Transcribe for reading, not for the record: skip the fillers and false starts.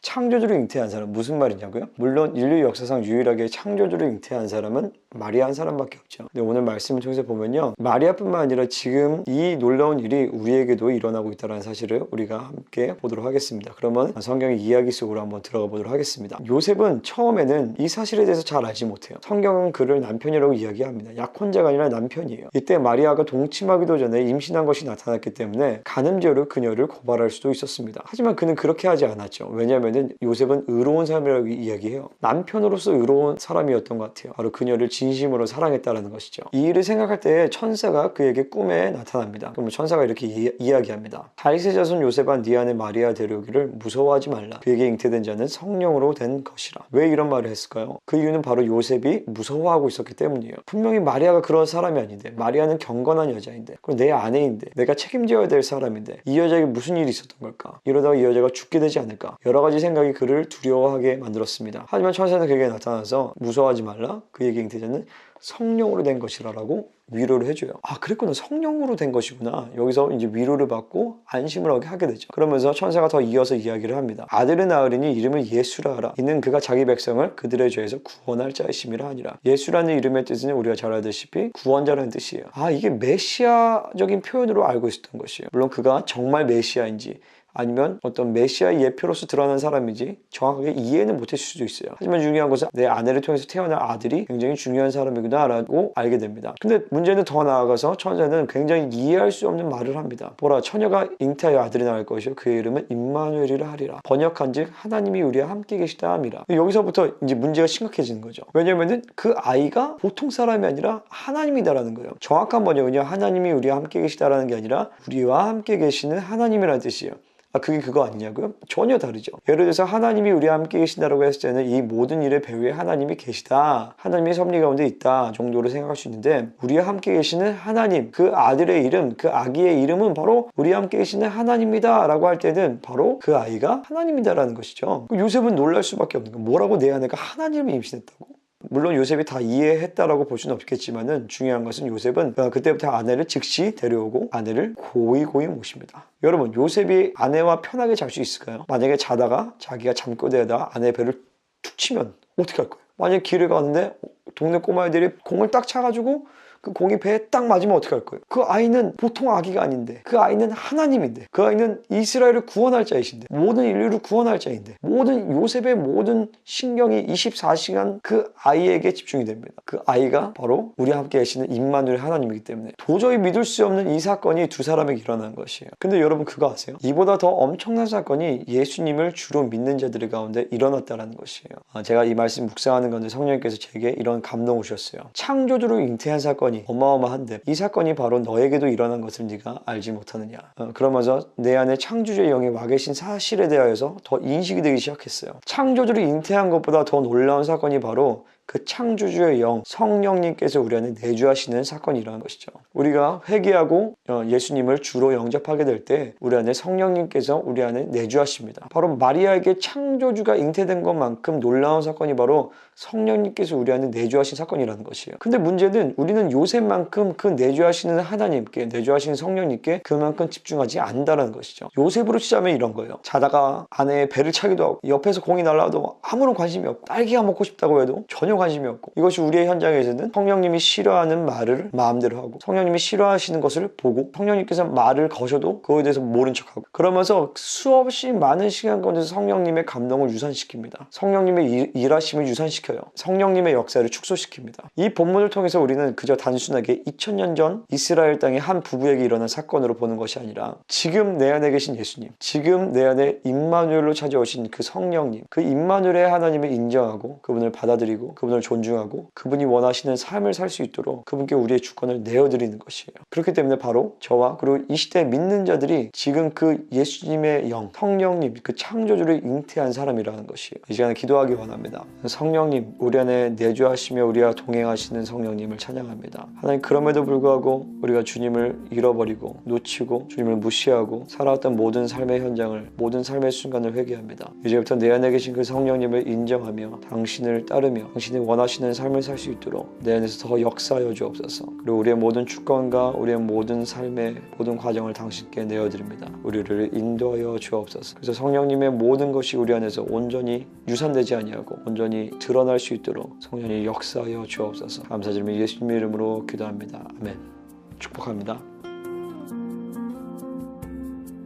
창조주를 잉태한 사람, 무슨 말이냐고요? 물론 인류 역사상 유일하게 창조주를 잉태한 사람은 마리아 한 사람밖에 없죠. 근데 오늘 말씀을 통해서 보면요, 마리아뿐만 아니라 지금 이 놀라운 일이 우리에게도 일어나고 있다는 사실을 우리가 함께 보도록 하겠습니다. 그러면 성경의 이야기 속으로 한번 들어가 보도록 하겠습니다. 요셉은 처음에는 이 사실에 대해서 잘 알지 못해요. 성경은 그를 남편이라고 이야기합니다. 약혼자가 아니라 남편이에요. 이때 마리아가 동침하기도 전에 임신한 것이 나타났기 때문에 간음죄로 그녀를 고발할 수도 있었습니다. 하지만 그는 그렇게 하지 않았죠. 왜냐하면 요셉은 의로운 사람이라고 이야기해요. 남편으로서 의로운 사람이었던 것 같아요. 바로 그녀를 진심으로 사랑했다는 것이죠. 이 일을 생각할 때 천사가 그에게 꿈에 나타납니다. 그러면 천사가 이렇게 이야기합니다. 다윗의 자손 요셉아, 네 아내 마리아 데려오기를 무서워하지 말라. 그에게 잉태된 자는 성령으로 된 것이라. 왜 이런 말을 했을까요? 그 이유는 바로 요셉이 무서워하고 있었기 때문이에요. 분명히 마리아가 그런 사람이 아닌데, 마리아는 경건한 여자인데, 그리고 내 아내인데, 내가 책임져야 될 사람인데 이 여자에게 무슨 일이 있었던 걸까? 이러다가 이 여자가 죽게 되지 않을까? 여러 가지 생각이 그를 두려워하게 만들었습니다. 하지만 천사는 그에게 나타나서 무서워하지 말라. 그에게 잉태자는 성령으로 된 것이라고 위로를 해줘요. 아, 그랬구나. 성령으로 된 것이구나. 여기서 이제 위로를 받고 안심을 하게 되죠. 그러면서 천사가 더 이어서 이야기를 합니다. 아들을 낳으리니 이름을 예수라 하라. 이는 그가 자기 백성을 그들의 죄에서 구원할 자이심이라 하니라. 예수라는 이름의 뜻은 우리가 잘 알다시피 구원자라는 뜻이에요. 아, 이게 메시아적인 표현으로 알고 있었던 것이에요. 물론 그가 정말 메시아인지 아니면 어떤 메시아의 예표로서 드러나는 사람인지 정확하게 이해는 못했을 수도 있어요. 하지만 중요한 것은 내 아내를 통해서 태어날 아들이 굉장히 중요한 사람이구나 라고 알게 됩니다. 근데 문제는 더 나아가서 천사는 굉장히 이해할 수 없는 말을 합니다. 보라, 처녀가 잉태하여 아들이 나올 것이요 그의 이름은 임마누엘이라 하리라. 번역한즉 하나님이 우리와 함께 계시다 함이라. 여기서부터 이제 문제가 심각해지는 거죠. 왜냐면은 그 아이가 보통 사람이 아니라 하나님이다라는 거예요. 정확한 번역은요, 하나님이 우리와 함께 계시다라는 게 아니라 우리와 함께 계시는 하나님이라는 뜻이에요. 아, 그게 그거 아니냐고요? 전혀 다르죠. 예를 들어서 하나님이 우리와 함께 계신다라고 했을 때는 이 모든 일의 배후에 하나님이 계시다, 하나님의 섭리 가운데 있다 정도로 생각할 수 있는데, 우리와 함께 계시는 하나님, 그 아들의 이름, 그 아기의 이름은 바로 우리와 함께 계시는 하나님이다 라고 할 때는 바로 그 아이가 하나님이다라는 것이죠. 요셉은 놀랄 수밖에 없는 거예요. 뭐라고 내 아내가 하나님을 임신했다고? 물론 요셉이 다 이해했다라고 볼 수는 없겠지만은 중요한 것은 요셉은 그때부터 아내를 즉시 데려오고 아내를 고이 모십니다. 여러분, 요셉이 아내와 편하게 잘 수 있을까요? 만약에 자다가 자기가 잠꼬대에다가 아내의 배를 툭 치면 어떻게 할 거예요? 만약에 길을 가는데 동네 꼬마애들이 공을 딱 차가지고 그 공이 배에 딱 맞으면 어떻게 할 거예요? 그 아이는 보통 아기가 아닌데, 그 아이는 하나님인데, 그 아이는 이스라엘을 구원할 자이신데, 모든 인류를 구원할 자인데, 모든 요셉의 모든 신경이 24시간 그 아이에게 집중이 됩니다. 그 아이가 바로 우리와 함께 계시는 임마누엘 하나님이기 때문에 도저히 믿을 수 없는 이 사건이 두 사람에게 일어난 것이에요. 근데 여러분, 그거 아세요? 이보다 더 엄청난 사건이 예수님을 주로 믿는 자들 가운데 일어났다는 것이에요. 제가 이 말씀 묵상하는 건데 성령님께서 제게 이런 감동을 주셨어요. 창조주를 잉태한 사건이 어마어마한데 이 사건이 바로 너에게도 일어난 것을 네가 알지 못하느냐. 그러면서 내 안에 창조주의 영이 와 계신 사실에 대하여서 더 인식이 되기 시작했어요. 창조주를 잉태한 것보다 더 놀라운 사건이 바로 그 창조주의 영, 성령님께서 우리 안에 내주하시는 사건이라는 것이죠. 우리가 회개하고 예수님을 주로 영접하게 될 때 우리 안에 성령님께서 우리 안에 내주하십니다. 바로 마리아에게 창조주가 잉태된 것만큼 놀라운 사건이 바로 성령님께서 우리 안에 내주하신 사건이라는 것이에요. 근데 문제는 우리는 요셉만큼 그 내주하시는 하나님께, 내주하시는 성령님께 그만큼 집중하지 않는다는 것이죠. 요셉으로 치자면 이런 거예요. 자다가 아내의 배를 차기도 하고, 옆에서 공이 날라와도 아무런 관심이 없고, 딸기가 먹고 싶다고 해도 전혀 관심이 없고, 이것이 우리의 현장에서는 성령님이 싫어하는 말을 마음대로 하고, 성령님이 싫어하시는 것을 보고, 성령님께서 말을 거셔도 그거에 대해서 모른 척하고, 그러면서 수없이 많은 시간 가운데서 성령님의 감동을 유산시킵니다. 성령님의 일하심을 유산시켜요. 성령님의 역사를 축소시킵니다. 이 본문을 통해서 우리는 그저 단순하게 2000년 전 이스라엘 땅의 한 부부에게 일어난 사건으로 보는 것이 아니라 지금 내 안에 계신 예수님, 지금 내 안에 임마누엘로 찾아오신 그 성령님, 그 임마누엘의 하나님을 인정하고 그분을 받아들이고 그분을 존중하고 그분이 원하시는 삶을 살 수 있도록 그분께 우리의 주권을 내어드리는 것이에요. 그렇기 때문에 바로 저와 그리고 이 시대에 믿는 자들이 지금 그 예수님의 영, 성령님, 그 창조주를 잉태한 사람이라는 것이에요. 이 시간에 기도하기 원합니다. 성령님, 우리 안에 내주하시며 우리와 동행하시는 성령님을 찬양합니다. 하나님, 그럼에도 불구하고 우리가 주님을 잃어버리고 놓치고 주님을 무시하고 살아왔던 모든 삶의 현장을, 모든 삶의 순간을 회개합니다. 이제부터 내 안에 계신 그 성령님을 인정하며 당신을 따르며 당신의 당신이 원하시는 삶을 살 수 있도록 내 안에서 더 역사하여 주옵소서. 그리고 우리의 모든 주권과 우리의 모든 삶의 모든 과정을 당신께 내어드립니다. 우리를 인도하여 주옵소서. 그래서 성령님의 모든 것이 우리 안에서 온전히 유산되지 아니하고 온전히 드러날 수 있도록 성령이 역사하여 주옵소서. 감사드리며 예수님의 이름으로 기도합니다. 아멘. 축복합니다.